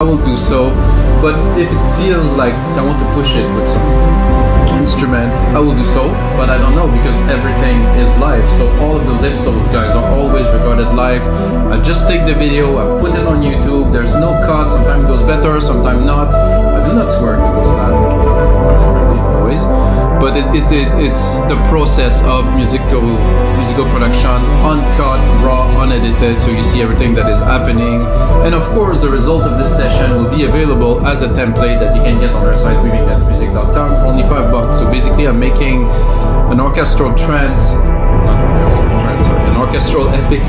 I will do so. But if it feels like I want to push it with some instrument, I will do so. But I don't know, because everything is live. So all of those episodes, guys, are always recorded live. I just take the video, I put it on YouTube. There's no cut. Sometimes it goes better, sometimes not. I do not swear if it goes bad. Always. But it's the process of musical production, uncut, raw, unedited, so you see everything that is happening. And of course, the result of this session will be available as a template that you can get on our site, weavingdancemusic.com, for only $5. So basically, I'm making an orchestral trance, an orchestral epic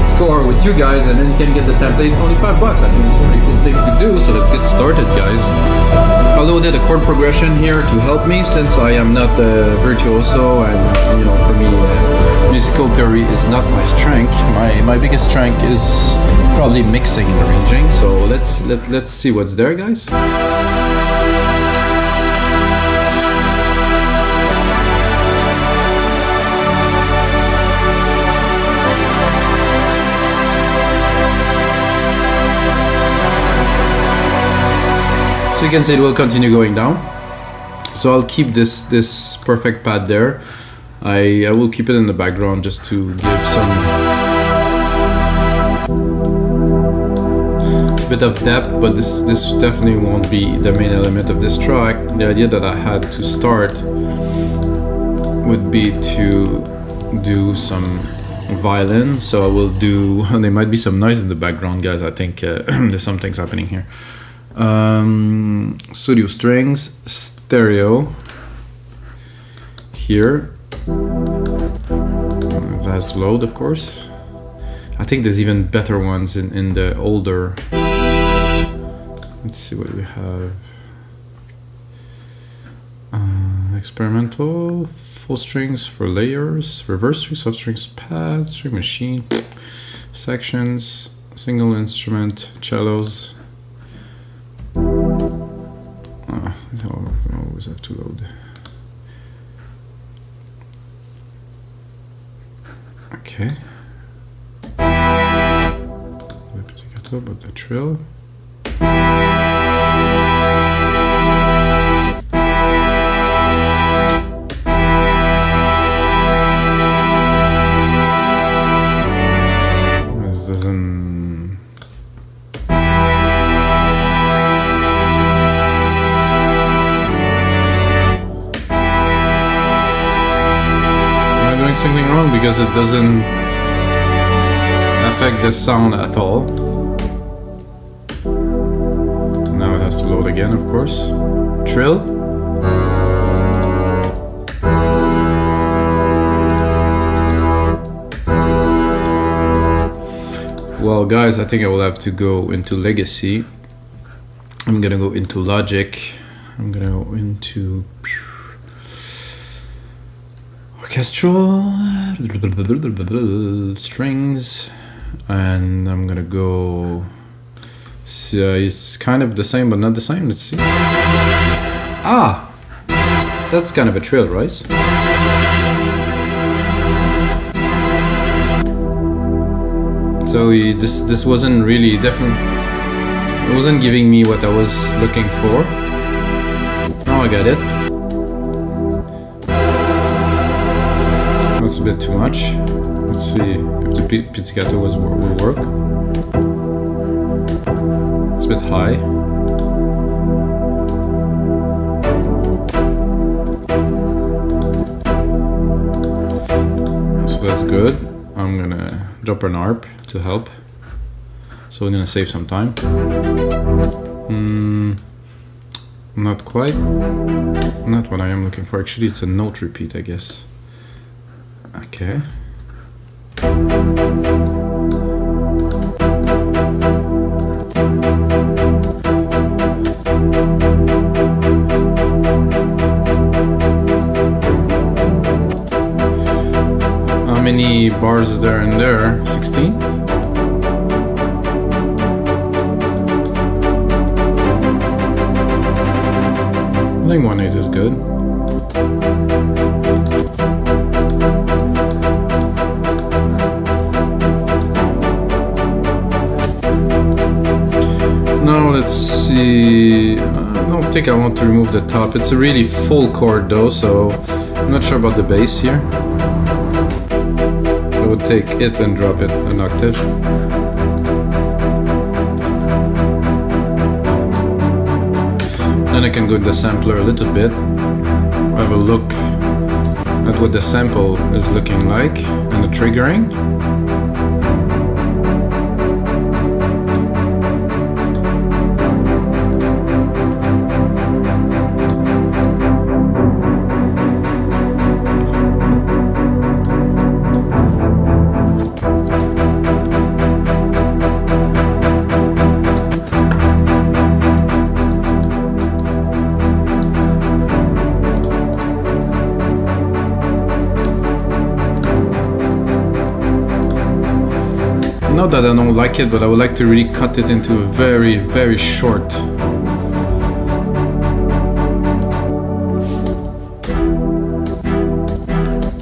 score with you guys, and then you can get the template for only $5. I think it's a pretty cool thing to do. So let's get started, guys. I loaded a chord progression here to help me, since I am not a virtuoso, and for me, musical theory is not my strength. My biggest strength is probably mixing and arranging. So let's see what's there, guys. So you can see it will continue going down. So I'll keep this perfect pad there. I will keep it in the background just to give some bit of depth, but this definitely won't be the main element of this track. The idea that I had to start would be to do some violin. So I will do, there might be some noise in the background, guys. I think there's some things happening here. Studio strings, stereo here. It has to load, of course. I think there's even better ones in the older. Let's see what we have. Experimental, full strings for layers, reverse strings, soft strings, pad, string machine, sections, single instrument, cellos. I always have to load. Okay. But the trill. This doesn't. Something wrong, because it doesn't affect the sound at all. Now it has to load again, of course. Trill. Well, guys, I think I will have to go into Legacy. I'm gonna go into Logic. I'm gonna go into Orchestral, strings, and I'm gonna go. It's kind of the same, but not the same. Let's see. Ah, that's kind of a trill, right? So this wasn't really definitely. It wasn't giving me what I was looking for. Now I got it. That's a bit too much. Let's see if the pizzicato will work. It's a bit high. So that's good. I'm gonna drop an arp to help. So we're gonna save some time. Not quite. Not what I am looking for. Actually, it's a note repeat, I guess. Okay. How many bars is there in there? 16? I think 1/8 is good. Now let's see. I don't think I want to remove the top. It's a really full chord though, so I'm not sure about the bass here. I would take it and drop it an octave. Then I can go to the sampler a little bit. Have a look at what the sample is looking like and the triggering. Not that I don't like it, but I would like to really cut it into a very, very short.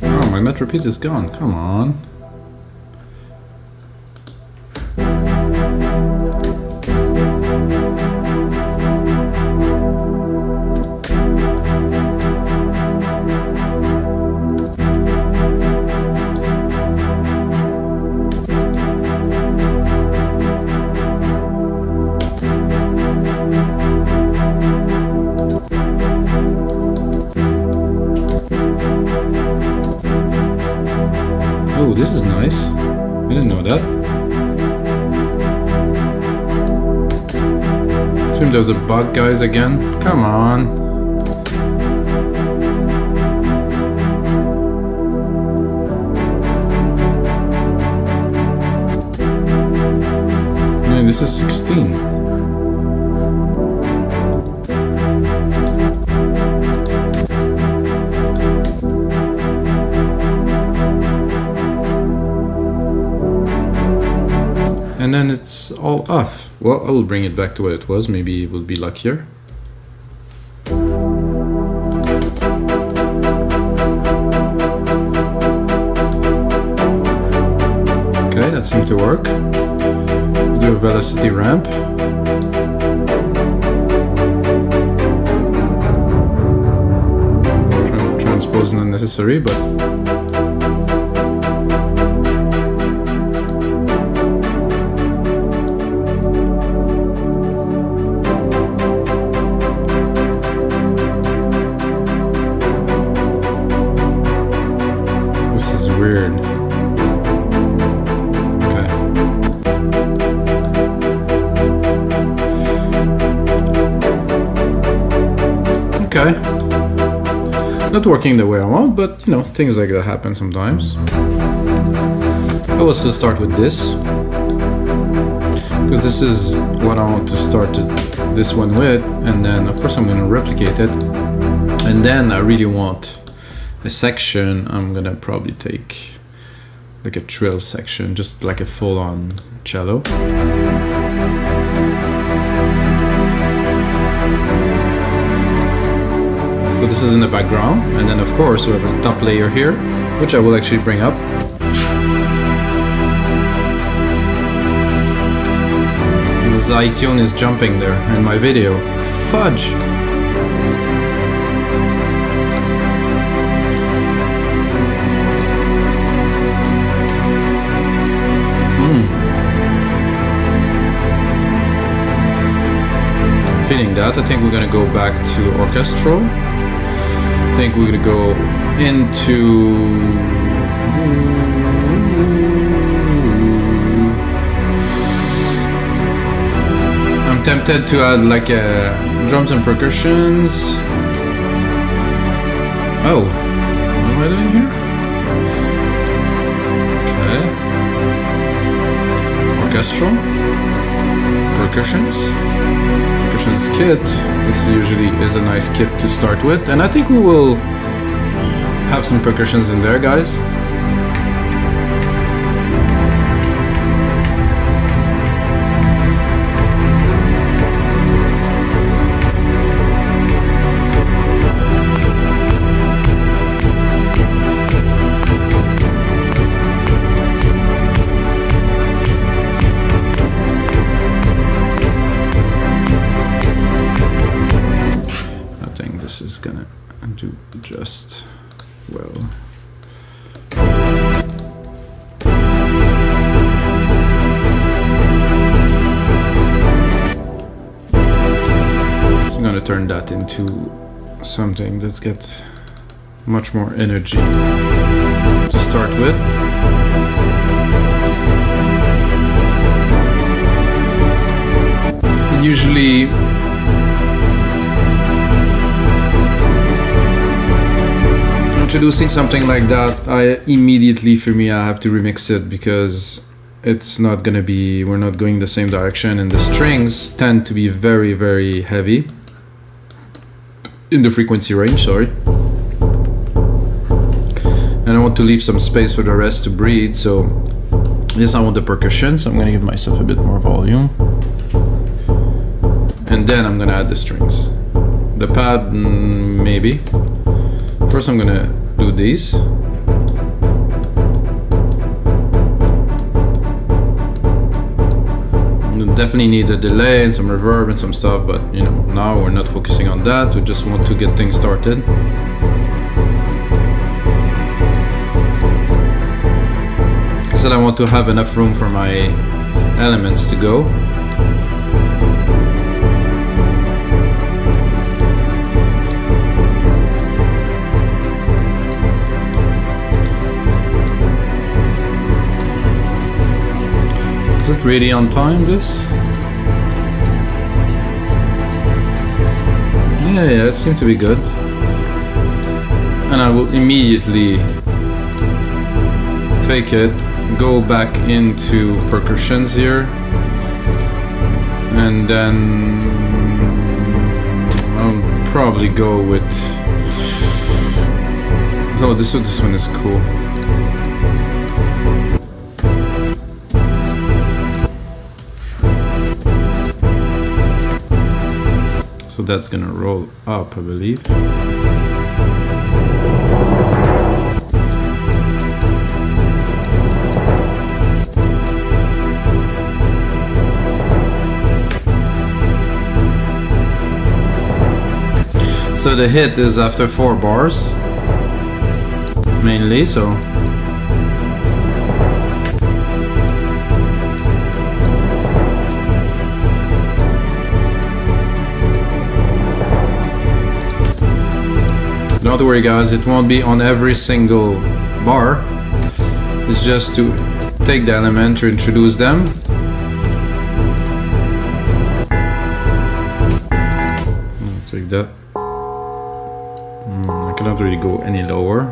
Oh, my met repeat is gone. Come on. Oh, this is nice. I didn't know that. Seems there's a bug, guys, again. Come on. Man, this is 16. And then it's all off. Well, I will bring it back to what it was. Maybe it will be luckier. Okay, that seemed to work. Let's do a velocity ramp. Transpose not necessary, but weird. Okay. Okay. Not working the way I want, but you know, things like that happen sometimes. I will still start with this, because this is what I want to start this one with, and then of course I'm going to replicate it, and then I really want a section. I'm gonna probably take like a trill section, just like a full-on cello. So this is in the background, and then of course we have a top layer here, which I will actually bring up. This iTunes is jumping there in my video. Fudge! Feeling that. I think we're gonna go back to Orchestral. I think we're gonna go into I'm tempted to add like a drums and percussions. Oh, what am I doing here? Okay. Orchestral. Percussions kit. This usually is a nice kit to start with, and I think we will have some percussions in there, guys. gonna do just well. So I'm gonna turn that into something that's got much more energy to start with. Usually introducing something like that, I have to remix it because it's not gonna be, we're not going the same direction, and the strings tend to be very, very heavy in the frequency range, sorry. And I want to leave some space for the rest to breathe, so this I want the percussion, so I'm gonna give myself a bit more volume. And then I'm gonna add the strings. The pad, maybe. First I'm gonna do these. You definitely need a delay and some reverb and some stuff, but you know, now we're not focusing on that, we just want to get things started. I said I want to have enough room for my elements to go. Is it really on time, this? Yeah, it seemed to be good. And I will immediately take it, go back into Percussions here, and then I'll probably go with... Oh, this one is cool. So that's gonna roll up, I believe. So the hit is after 4 bars, mainly, so. Don't worry guys, it won't be on every single bar. It's just to take the element to introduce them. I'll take that. I cannot really go any lower.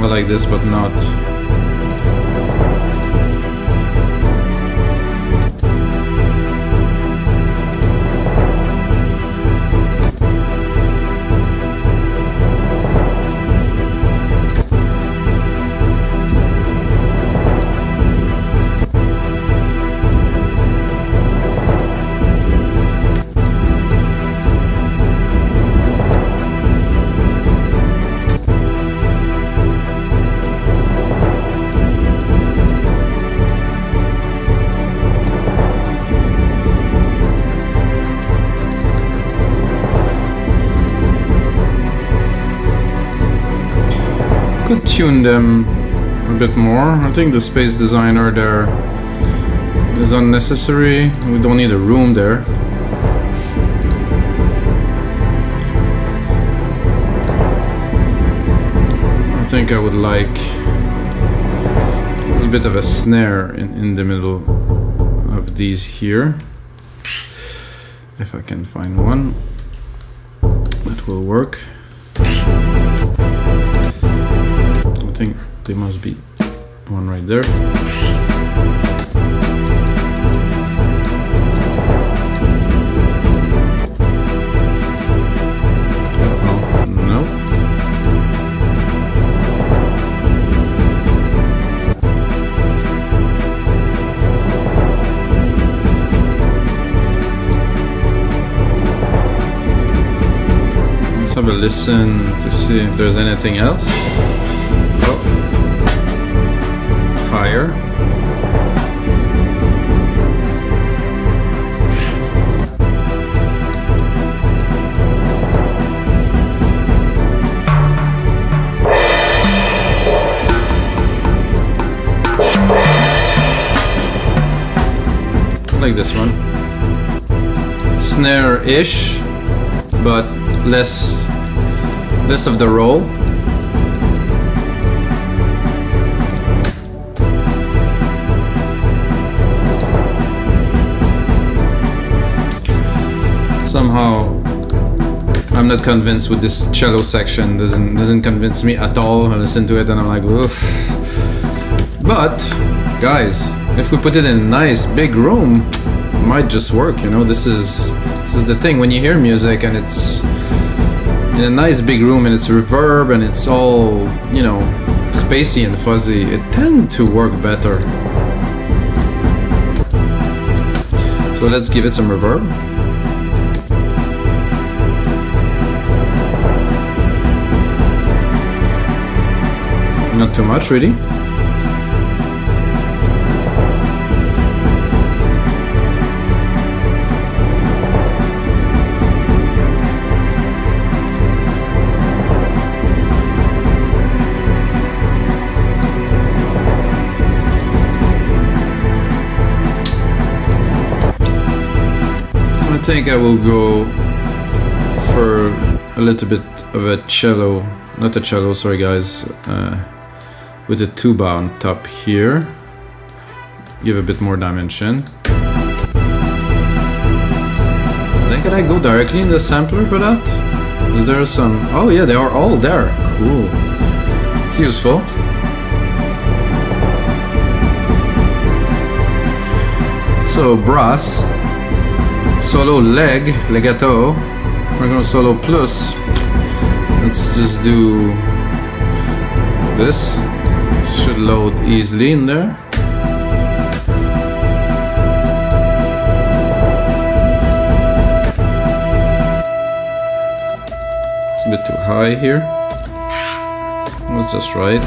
I like this, but not. Could tune them a bit more. I think the space designer there is unnecessary. We don't need a room there. I think I would like a little bit of a snare in the middle of these here. If I can find one that will work. I think there must be one right there. No. Let's have a listen to see if there's anything else. Higher. like this one. Snare-ish, but less of the roll. Somehow I'm not convinced with this cello section. Doesn't convince me at all. I listen to it and I'm like, oof. But guys, if we put it in a nice big room, it might just work, you know. This is the thing when you hear music and it's in a nice big room and it's reverb and it's all, you know, spacey and fuzzy, it tends to work better. So let's give it some reverb. Not too much, really. I think I will go for a little bit of a cello, not a cello, sorry guys, with a tuba on top here. Give a bit more dimension. Then can I go directly in the sampler for that? Is there some... Oh yeah, they are all there. Cool. It's useful. So brass, solo leg, legato. We're gonna solo plus. Let's just do this. Should load easily in there. It's a bit too high here. That's just right.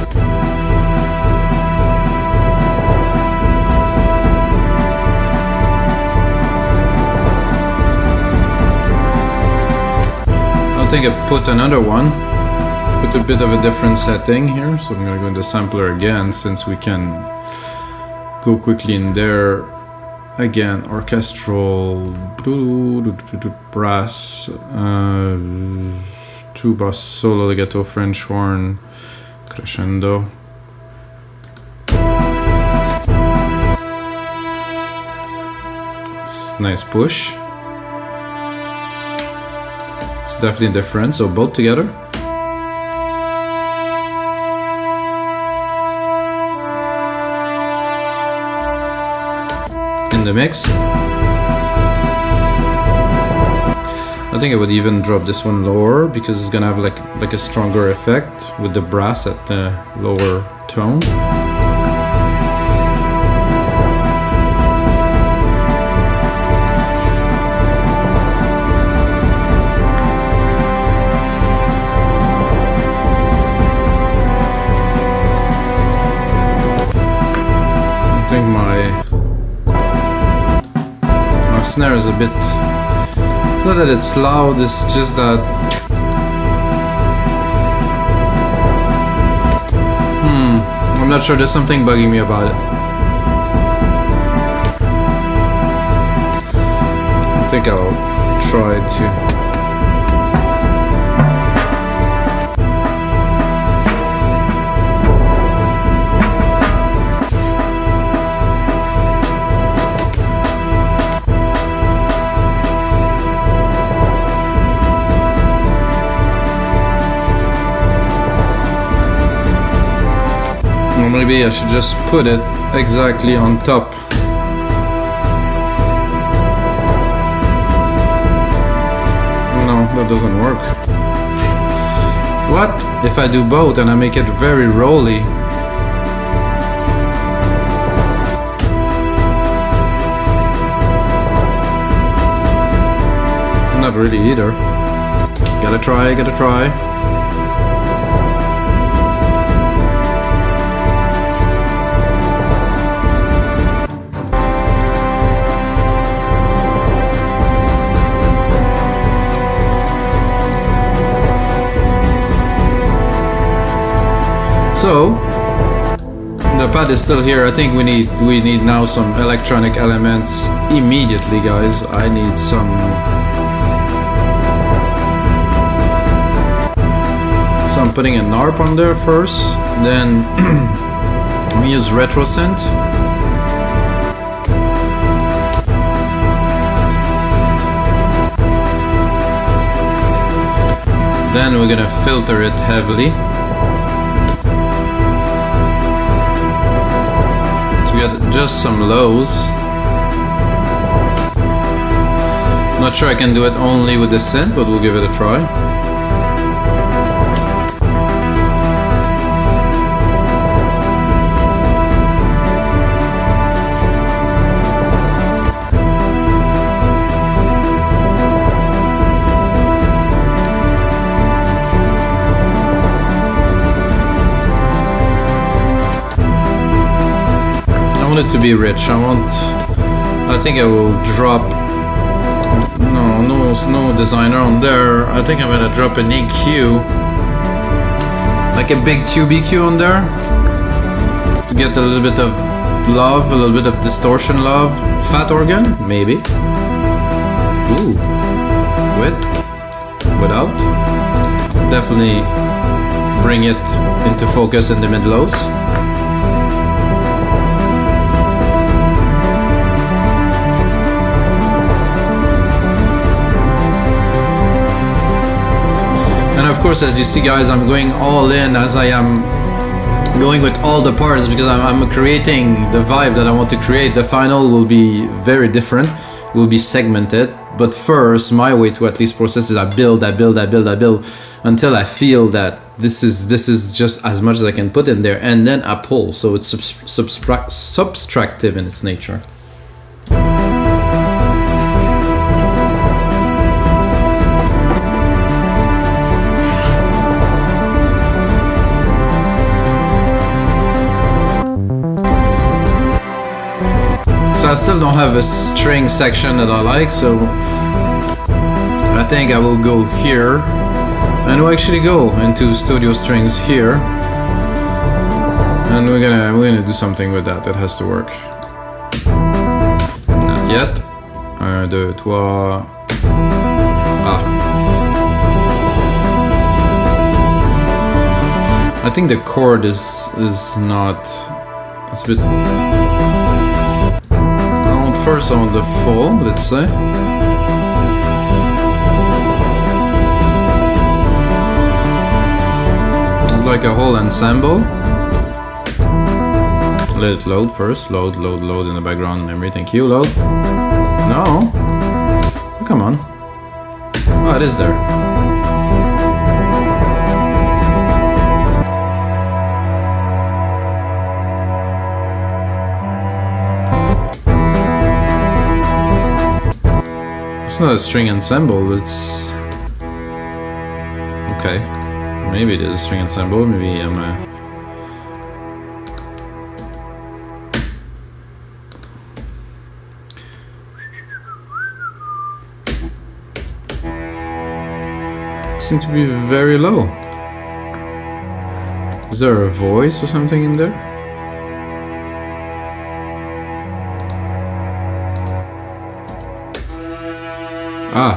I think I put another one. Put a bit of a different setting here, so I'm gonna go in the sampler again since we can go quickly in there. Again, orchestral, brass, Tubas, solo, legato, French horn, crescendo. It's nice push. It's definitely different, so both together. In the mix. I think I would even drop this one lower because it's gonna have like a stronger effect with the brass at the lower tone. I think my snare is a bit... It's not that it's loud, it's just that... I'm not sure, there's something bugging me about it. I think I'll try to... Maybe I should just put it exactly on top. No, that doesn't work. What if I do both and I make it very rolly? Not really either. Gotta try, gotta try. So, The pad is still here. I think we need now some electronic elements immediately, guys. I need some. So I'm putting an ARP on there first, then we use retro synth. Then we're gonna filter it heavily. So we got just some lows. Not sure I can do it only with the synth, but we'll give it a try. It to be rich. I think I will drop no designer on there. I think I'm gonna drop an EQ, like a big tube EQ on there, to get a little bit of love, a little bit of distortion love. Fat organ, maybe. Ooh, without. Definitely bring it into focus in the mid lows. And of course, as you see, guys, I'm going all in as I am going with all the parts, because I'm creating the vibe that I want to create. The final will be very different, will be segmented. But first, my way to at least process is I build until I feel that this is just as much as I can put in there, and then I pull. So it's subtractive in its nature. I still don't have a string section that I like, so I think I will go here, and we'll actually go into studio strings here, and we're gonna do something with that. That has to work. Not yet. 1, 2, 3. I think the chord is not. It's a bit. First on the full, let's say. It's like a whole ensemble. Let it load first. Load in the background memory. Thank you, load. No. Oh, come on. Oh, it is there. It's not a string ensemble, it's... Okay, maybe it is a string ensemble, maybe I'm seem to be very low. Is there a voice or something in there? Ah.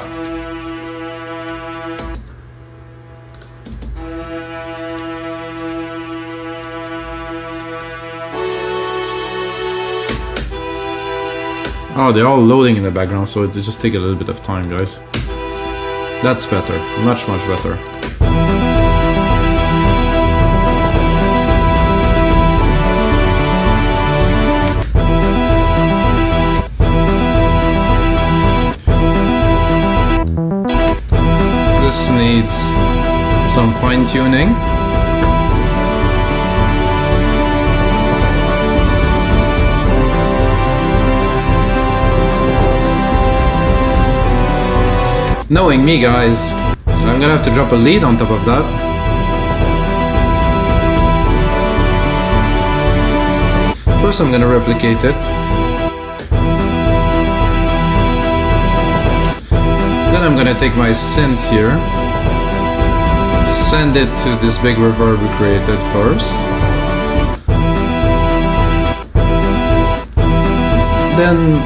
Oh, they're all loading in the background, so it just take a little bit of time, guys. That's better. Much better. Needs some fine-tuning. Knowing me, guys, I'm gonna have to drop a lead on top of that. First I'm gonna replicate it. Then I'm gonna take my synth here, send it to this big reverb we created first. then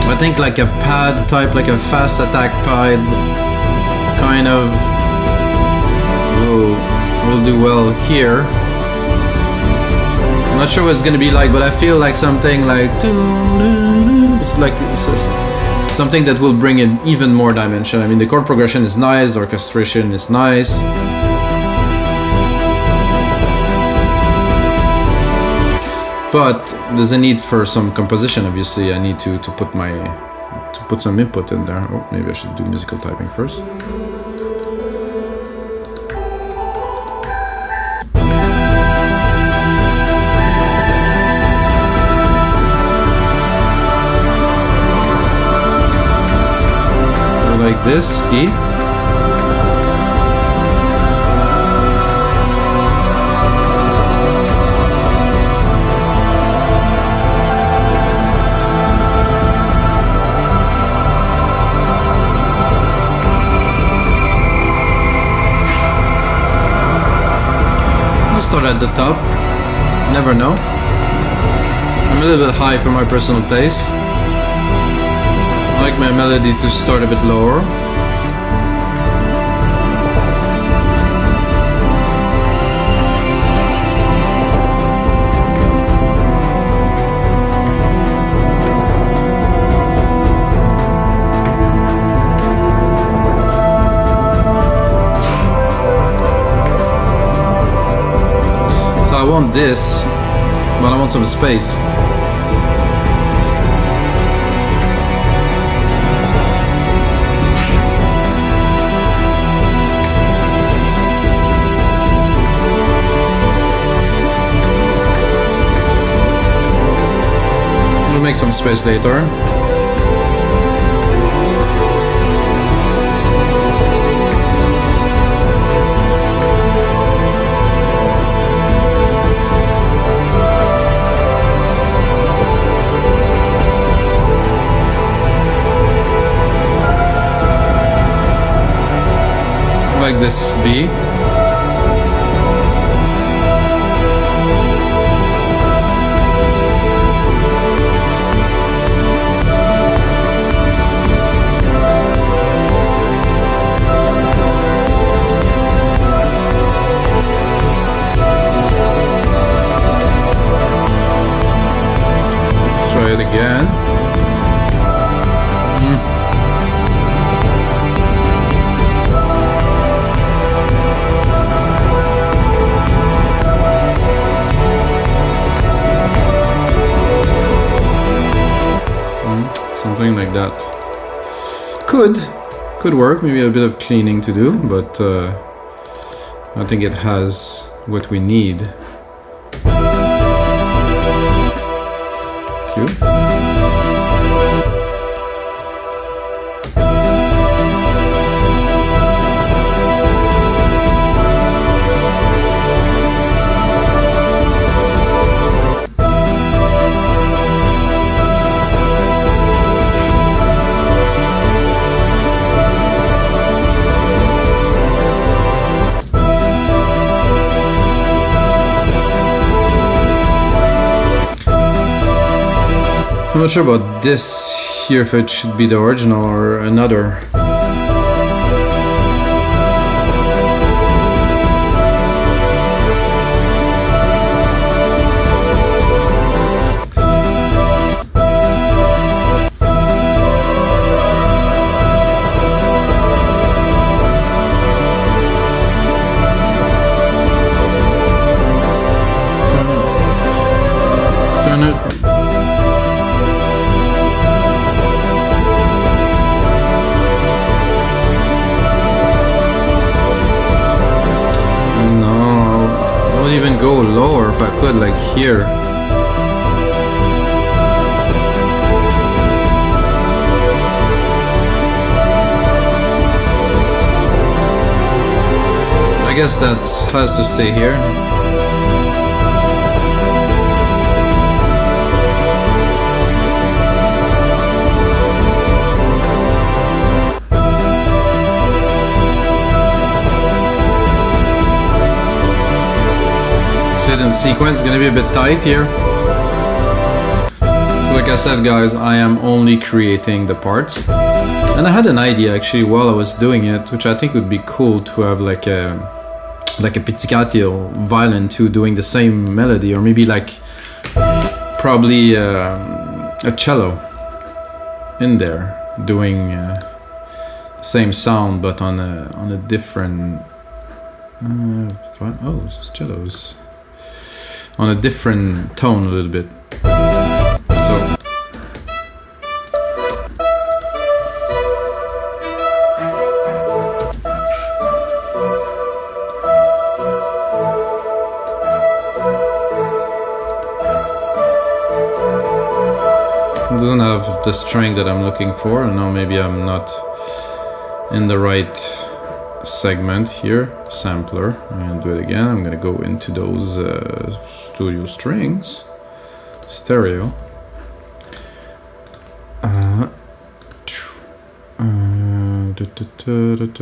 I think like a pad type, like a fast attack pad, kind of will do well here. I'm not sure what it's gonna be like, but I feel like something like something that will bring in even more dimension. I mean, the chord progression is nice, the orchestration is nice. But there's a need for some composition. Obviously, I need to put some input in there. Oh, maybe I should do musical typing first. Like this, E. I'll start at the top. Never know. I'm a little bit high for my personal taste. I like my melody to start a bit lower. So I want this, but I want some space. Make some space later. Like this B. Try it again. Something like that. Could work. Maybe a bit of cleaning to do, but I think it has what we need. Cue. I'm not sure about this here, if it should be the original or another. Turn it. Even go lower if I could, like here. I guess that has to stay here. Sit in sequence, gonna be a bit tight here. like I said, guys, I am only creating the parts. And I had an idea actually while I was doing it, which I think would be cool to have like a pizzicato violin too, doing the same melody, or maybe like probably a cello in there doing the same sound but on a different oh, it's cellos on a different tone a little bit. So it doesn't have the string that I'm looking for. I know maybe I'm not in the right segment here. Sampler. I'm gonna do it again. I'm gonna go into those studio strings. Stereo.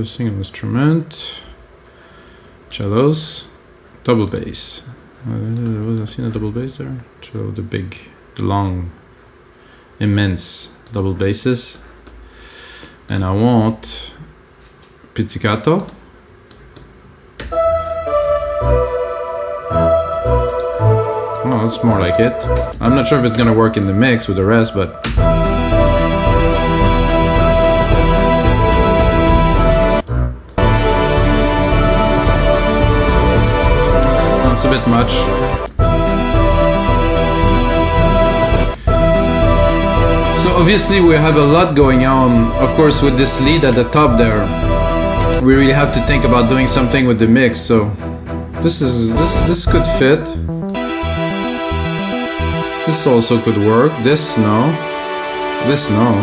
Single instrument. Cellos. Double bass. Was I seen a double bass there? Cello, the long, immense double basses. And I want pizzicato. Oh, that's more like it. I'm not sure if it's gonna work in the mix with the rest, but that's a bit much. So obviously we have a lot going on. Of course, with this lead at the top there, we really have to think about doing something with the mix. So this could fit. This also could work. This no. This no.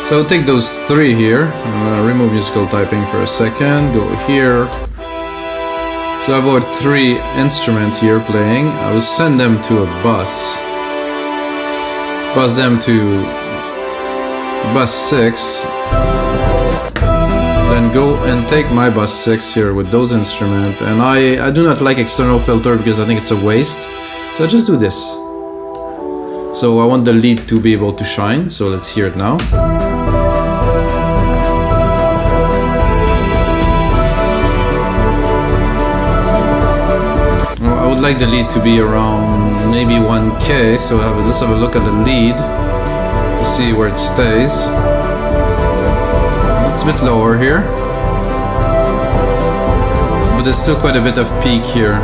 So I'll take those three here. Remove musical typing for a second. Go here. So I've got three instruments here playing. I will send them to a bus. Bus them to bus 6. Then go and take my bus 6 here with those instruments. And I do not like external filter because I think it's a waste. So I just do this. So I want the lead to be able to shine. So let's hear it now. I would like the lead to be around maybe 1K, so let's have a look at the lead to see where it stays. It's a bit lower here, but there's still quite a bit of peak here.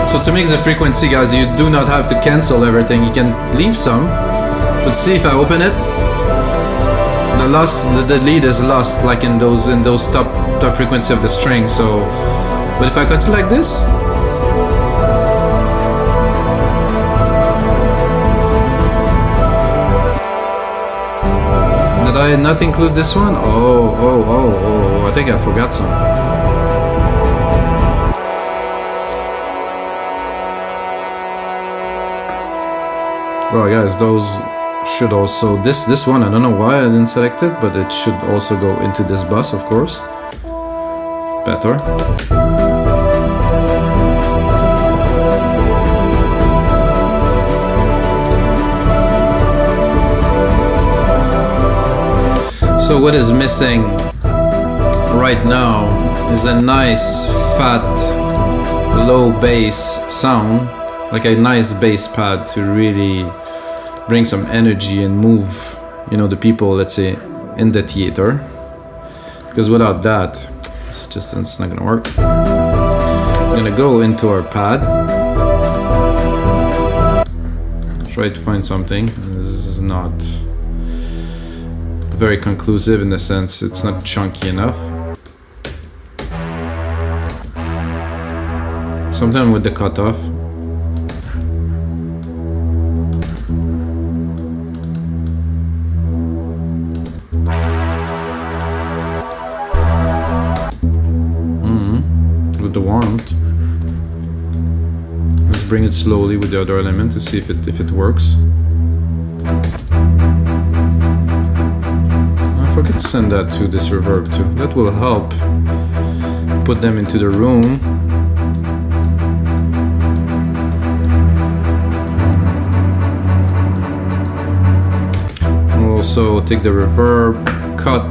So to mix the frequency, guys, you do not have to cancel everything. You can leave some, but see if I open it. The lead is lost, like in those top frequency of the string. So, but if I cut it like this, did I not include this one? Oh! I think I forgot some. Well, guys, those should also this one, I don't know why I didn't select it, but it should also go into this bus, of course. Better. So what is missing right now is a nice fat low bass sound, like a nice bass pad to really bring some energy and move, you know, the people, let's say, in the theater. Because without that, it's not gonna work. We're gonna go into our pad. Try to find something. This is not very conclusive in the sense it's not chunky enough. Sometimes with the cutoff. With the warmth. Let's bring it slowly with the other element to see if it works. I we could send that to this reverb too. That will help put them into the room. We'll also take the reverb, cut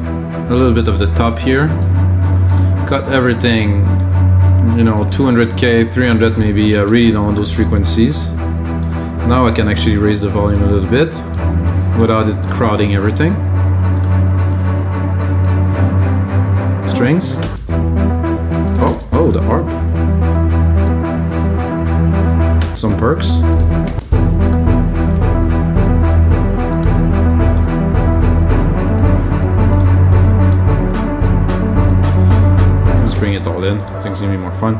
a little bit of the top here, cut everything, you know, 200k, 300 maybe, really down those frequencies. Now I can actually raise the volume a little bit without it crowding everything. Strings. Oh, the harp. Some perks. Let's bring it all in. I think it's gonna be more fun.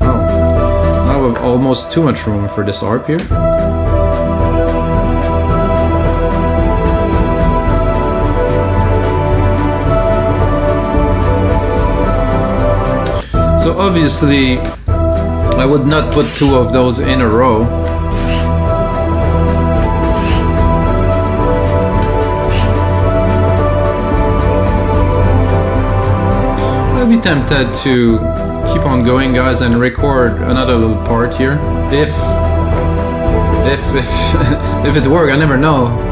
Oh, now we have almost too much room for this harp here. So obviously, I would not put two of those in a row. I'd be tempted to keep on going, guys, and record another little part here. If if it works, I never know.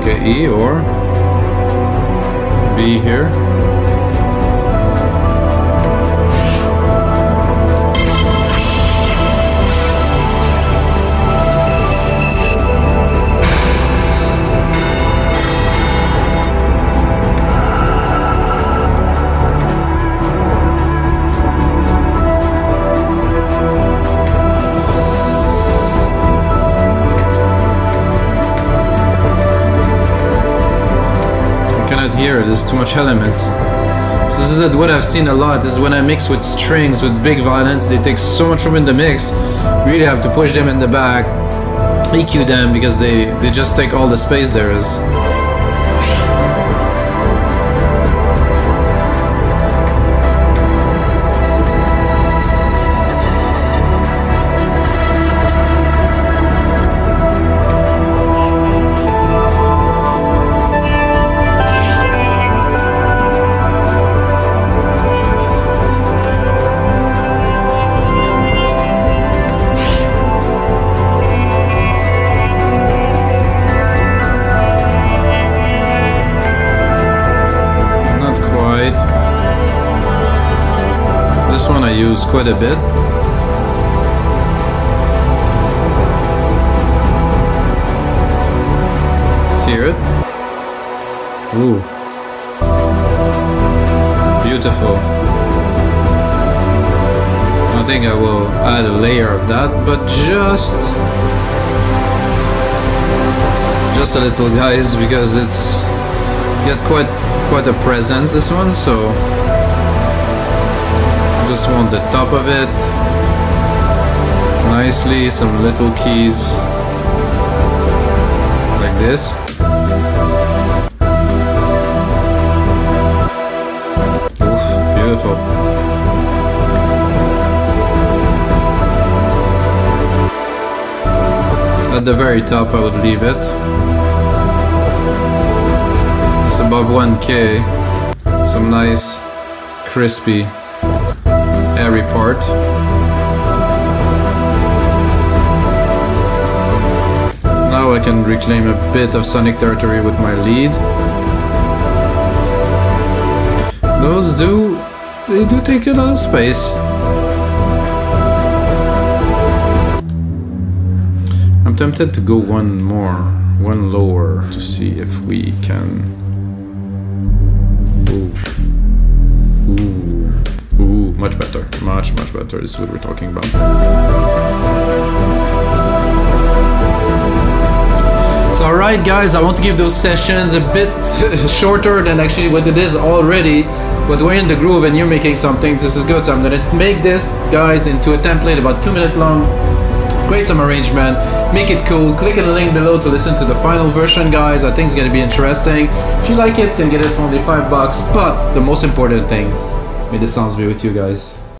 Okay, E or B here. Here, there's too much elements. So this is what I've seen a lot, is when I mix with strings with big violins, they take so much room in the mix. You really have to push them in the back, EQ them, because they just take all the space there is. Quite a bit. Hear it? Ooh. Beautiful. I think I will add a layer of that, but just a little, guys, because it's got quite a presence, this one, so just want the top of it nicely, some little keys like this. Oof, beautiful. At the very top I would leave it. It's above 1K, some nice crispy airy part. Now I can reclaim a bit of sonic territory with my lead. Those do take a lot of space. I'm tempted to go one lower to see if we can. Ooh. much better, much better. This is what we're talking about. So alright guys, I want to give those sessions a bit shorter than actually what it is already, but we're in the groove and you're making something. This is good, so I'm gonna make this, guys, into a template about 2 minutes long. Create some arrangement, make it cool. Click on the link below to listen to the final version, guys. I think it's gonna be interesting. If you like it, you can get it for only $5. But the most important thing, may the sounds be with you guys.